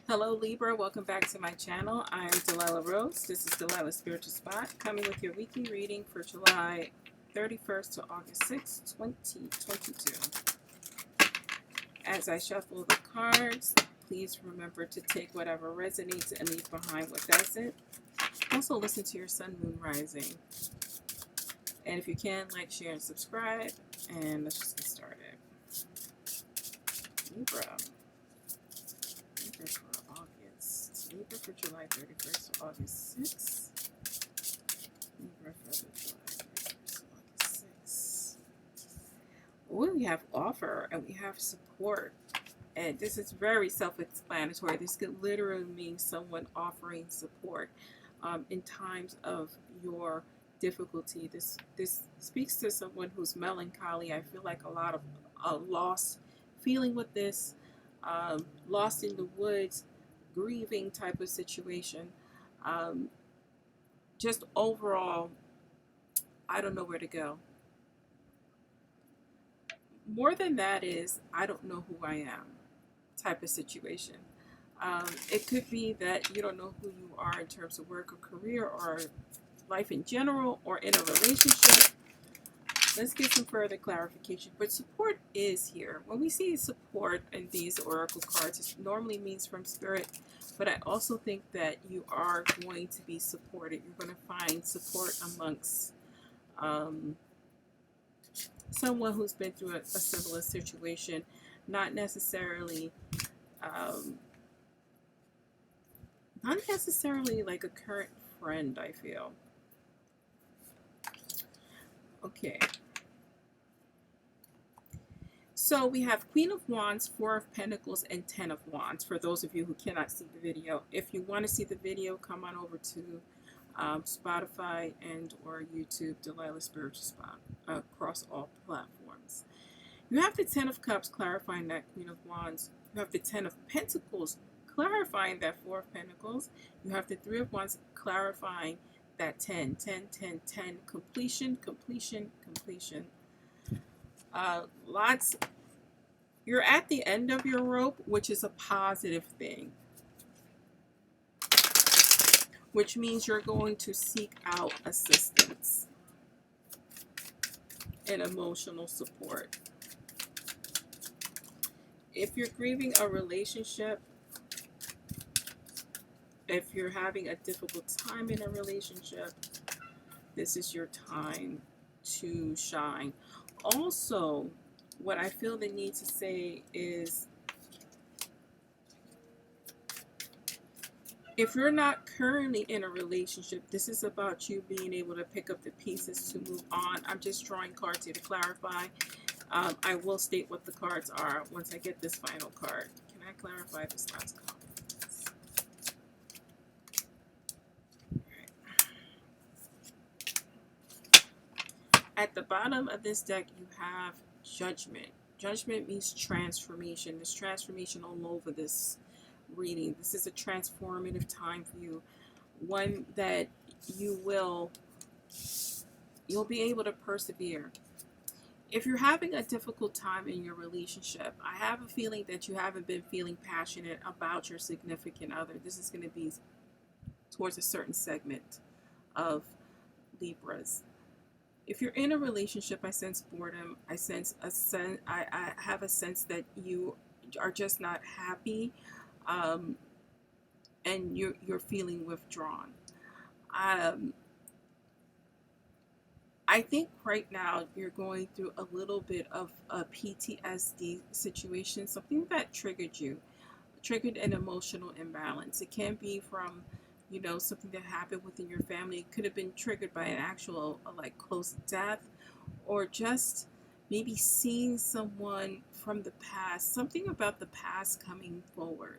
Hello Libra, welcome back to my channel. I'm Delilah Rose. This is Delilah's Spiritual Spot, coming with your weekly reading for July 31st to August 6th, 2022. As I shuffle the cards, please remember to take whatever resonates and leave behind what doesn't. Also listen to your sun, moon, rising. And if you can, like, share, and subscribe. And let's just get started. Libra. Libra for August. Libra for July 31st to August 6th. Libra for July 31st to August 6th. We have offer and we have support. And this is very self-explanatory. This could literally mean someone offering support in times of your difficulty. This speaks to someone who's melancholy. I feel like a lot of loss feeling with this, lost in the woods, grieving type of situation. Just overall, I don't know where to go. More than that is, I don't know who I am type of situation. It could be that you don't know who you are in terms of work or career or life in general or in a relationship. Let's get some further clarification. But support is here. When we see support in these oracle cards, it normally means from spirit. But I also think that you are going to be supported. You're going to find support amongst someone who's been through a similar situation. Not necessarily like a current friend, I feel. Okay. So we have Queen of Wands, Four of Pentacles, and Ten of Wands. For those of you who cannot see the video, if you want to see the video, come on over to Spotify and or YouTube, Delilah Spiritual Spot, across all platforms. You have the Ten of Cups clarifying that Queen of Wands. You have the Ten of Pentacles clarifying that Four of Pentacles. You have the Three of Wands clarifying that 10, completion. You're at the end of your rope, which is a positive thing, which means you're going to seek out assistance and emotional support. If you're grieving a relationship, if you're having a difficult time in a relationship, this is your time to shine. Also, what I feel the need to say is, if you're not currently in a relationship, this is about you being able to pick up the pieces to move on. I'm just drawing cards here to clarify. I will state what the cards are once I get this final card. Can I clarify this last card? At the bottom of this deck, you have Judgment. Judgment means transformation. There's transformation all over this reading. This is a transformative time for you. One that you'll be able to persevere. If you're having a difficult time in your relationship, I have a feeling that you haven't been feeling passionate about your significant other. This is going to be towards a certain segment of Libras. If you're in a relationship, I sense boredom. I have a sense that you are just not happy, and you're feeling withdrawn. I think right now you're going through a little bit of a PTSD situation, something that triggered an emotional imbalance. It can be from something that happened within your family. It could have been triggered by an actual like close death, or just maybe seeing someone from the past, something about the past coming forward.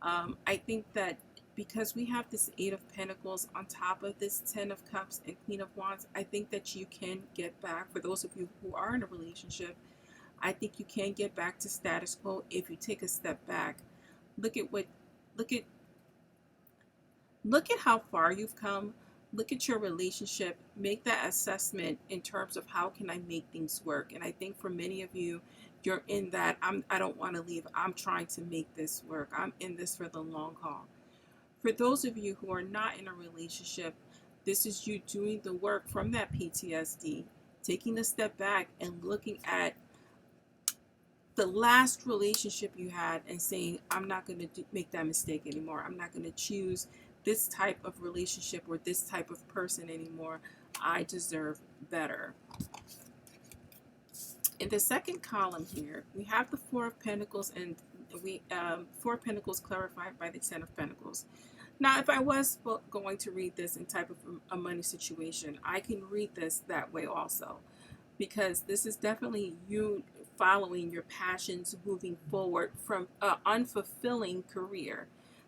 I think that because we have this Eight of Pentacles on top of this Ten of Cups and Queen of Wands, I think that you can get back. For those of you who are in a relationship, I think you can get back to status quo if you take a step back. Look at how far you've come. Look at your relationship. Make that assessment in terms of how can I make things work. And I think for many of you, you're in that I don't want to leave. I'm trying to make this work. I'm in this for the long haul. For those of you who are not in a relationship, this is you doing the work from that PTSD, taking a step back and looking at the last relationship you had and saying, I'm not going to make that mistake anymore. I'm not going to choose this type of relationship or this type of person anymore. I deserve better. In the second column here, we have the Four of Pentacles, and we Four of Pentacles clarified by the Ten of Pentacles. Now, if I was going to read this in type of a money situation, I can read this that way also, because this is definitely you following your passions, moving forward from an unfulfilling career.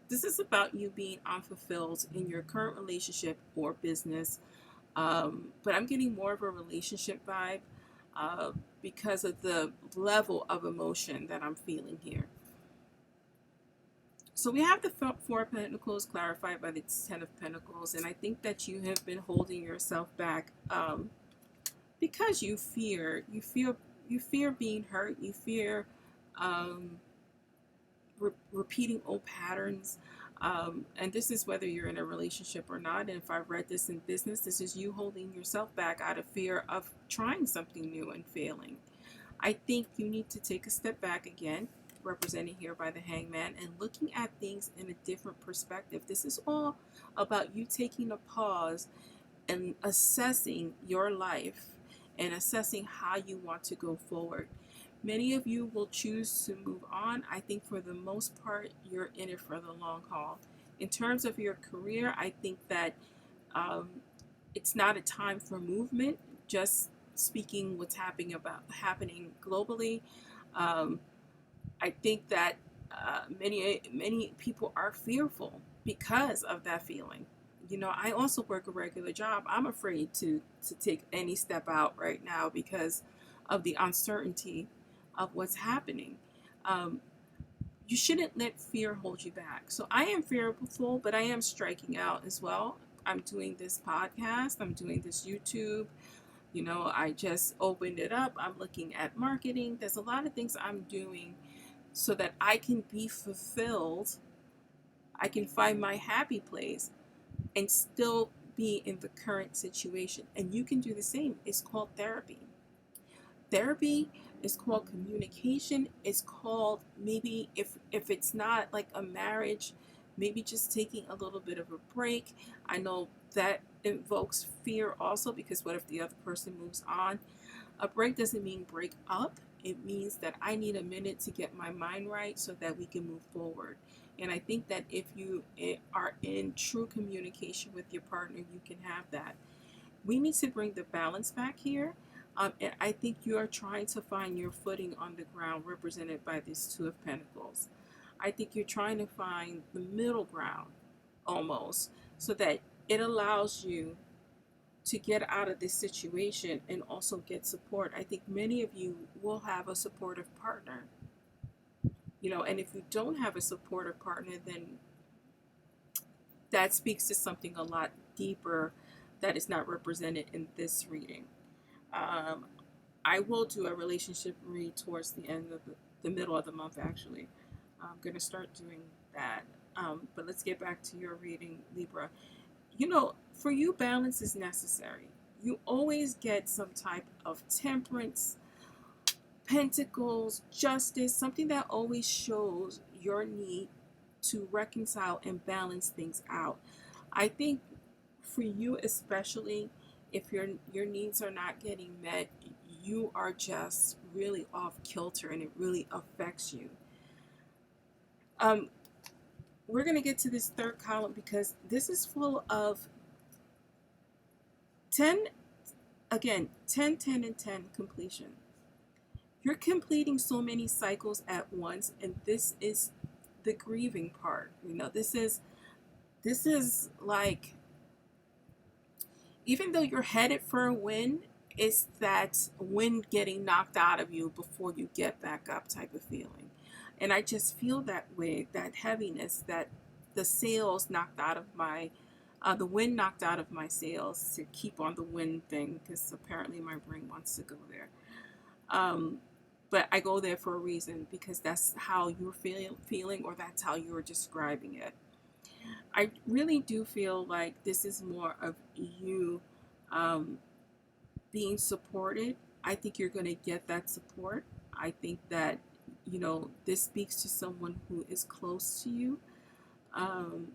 This is about you being unfulfilled in your current relationship or business. But I'm getting more of a relationship vibe because of the level of emotion that I'm feeling here. So we have the Four of Pentacles clarified by the Ten of Pentacles, and I think that you have been holding yourself back because you fear being hurt. You fear repeating old patterns. And this is whether you're in a relationship or not. And if I read this in business, this is you holding yourself back out of fear of trying something new and failing. I think you need to take a step back again, represented here by the Hangman, and looking at things in a different perspective. This is all about you taking a pause and assessing your life and assessing how you want to go forward. Many of you will choose to move on. I think for the most part, you're in it for the long haul. In terms of your career, I think that it's not a time for movement. Just speaking what's happening globally, I think that many people are fearful because of that feeling. You know, I also work a regular job. I'm afraid to take any step out right now because of the uncertainty of what's happening. You shouldn't let fear hold you back. So I am fearful, but I am striking out as well. I'm doing this podcast. I'm doing this YouTube. You know, I just opened it up. I'm looking at marketing. There's a lot of things I'm doing so that I can be fulfilled. I can find my happy place and still be in the current situation. And you can do the same. It's called therapy. Therapy is called communication. It's called, maybe if it's not like a marriage, maybe just taking a little bit of a break. I know that invokes fear also, because what if the other person moves on? A break doesn't mean break up. It means that I need a minute to get my mind right so that we can move forward. And I think that if you are in true communication with your partner, you can have that. We need to bring the balance back here. And I think you are trying to find your footing on the ground, represented by this Two of Pentacles. I think you're trying to find the middle ground almost, so that it allows you to get out of this situation and also get support. I think many of you will have a supportive partner. You know, and if you don't have a supportive partner, then that speaks to something a lot deeper that is not represented in this reading. I will do a relationship read towards the end of the middle of the month, actually. I'm going to start doing that. But let's get back to your reading, Libra. You know, for you, balance is necessary. You always get some type of temperance, pentacles, justice, something that always shows your need to reconcile and balance things out. I think for you especially, if your needs are not getting met, you are just really off kilter and it really affects you. We're going to get to this third column because this is full of 10, again, 10, 10, and 10 completion. You're completing so many cycles at once, and this is the grieving part. You know, this is like, even though you're headed for a win, it's that wind getting knocked out of you before you get back up type of feeling. And I just feel that way, that heaviness, that the sails knocked out of my, the wind knocked out of my sails, to keep on the wind thing, because apparently my brain wants to go there. But I go there for a reason, because that's how you're feeling, or that's how you're describing it. I really do feel like this is more of you um, being supported. I think you're going to get that support. I think that, this speaks to someone who is close to you. Um,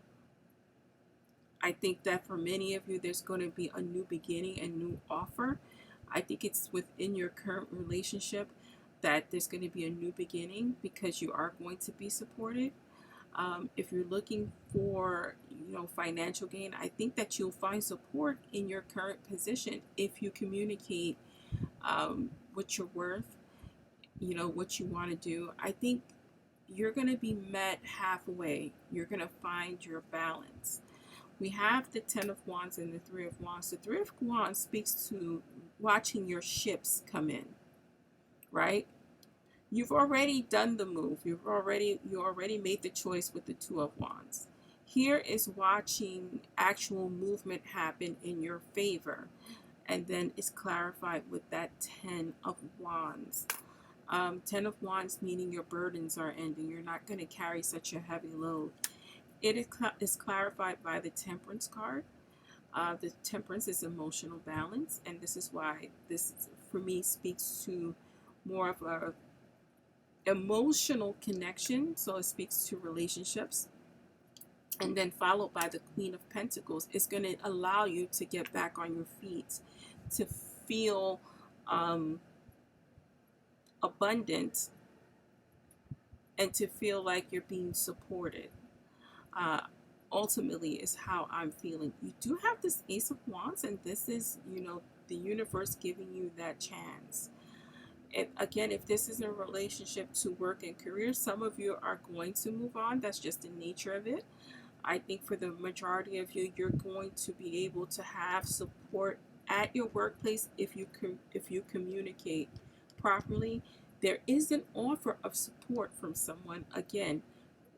I think that for many of you, there's going to be a new beginning and new offer. I think it's within your current relationship that there's going to be a new beginning, because you are going to be supported. If you're looking for, financial gain, I think that you'll find support in your current position if you communicate what you're worth, what you want to do. I think you're going to be met halfway. You're going to find your balance. We have the Ten of Wands and the Three of Wands. The Three of Wands speaks to watching your ships come in, right? You've already done the move. You already made the choice with the Two of Wands. Here is watching actual movement happen in your favor. And then it's clarified with that Ten of Wands. Ten of Wands meaning your burdens are ending. You're not going to carry such a heavy load. It is clarified by the Temperance card. The Temperance is emotional balance, and this is why this, for me, speaks to more of a emotional connection. So it speaks to relationships. And then followed by the Queen of Pentacles. It's going to allow you to get back on your feet, to feel abundant, and to feel like you're being supported. Ultimately is how I'm feeling. You do have this Ace of Wands, and this is, the universe giving you that chance. And again, if this is a relationship to work and career, some of you are going to move on. That's just the nature of it. I think for the majority of you, you're going to be able to have support at your workplace if you communicate properly. There is an offer of support from someone. Again,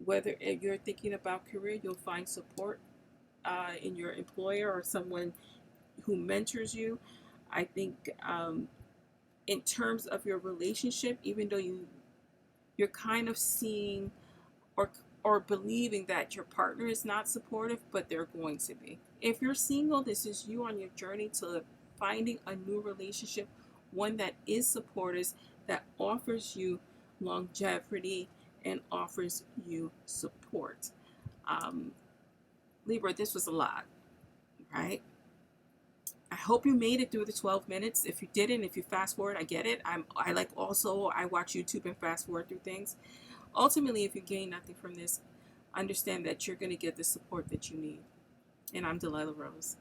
whether you're thinking about career, you'll find support in your employer or someone who mentors you. I think in terms of your relationship, even though you're kind of seeing or believing that your partner is not supportive, but they're going to be. If you're single, this is you on your journey to finding a new relationship, one that is supportive, that offers you longevity and offers you support. Libra, this was a lot, right? I hope you made it through the 12 minutes. If you didn't, if you fast forward, I get it. I watch YouTube and fast forward through things. Ultimately, if you gain nothing from this, understand that you're going to get the support that you need. And I'm Delilah Rose.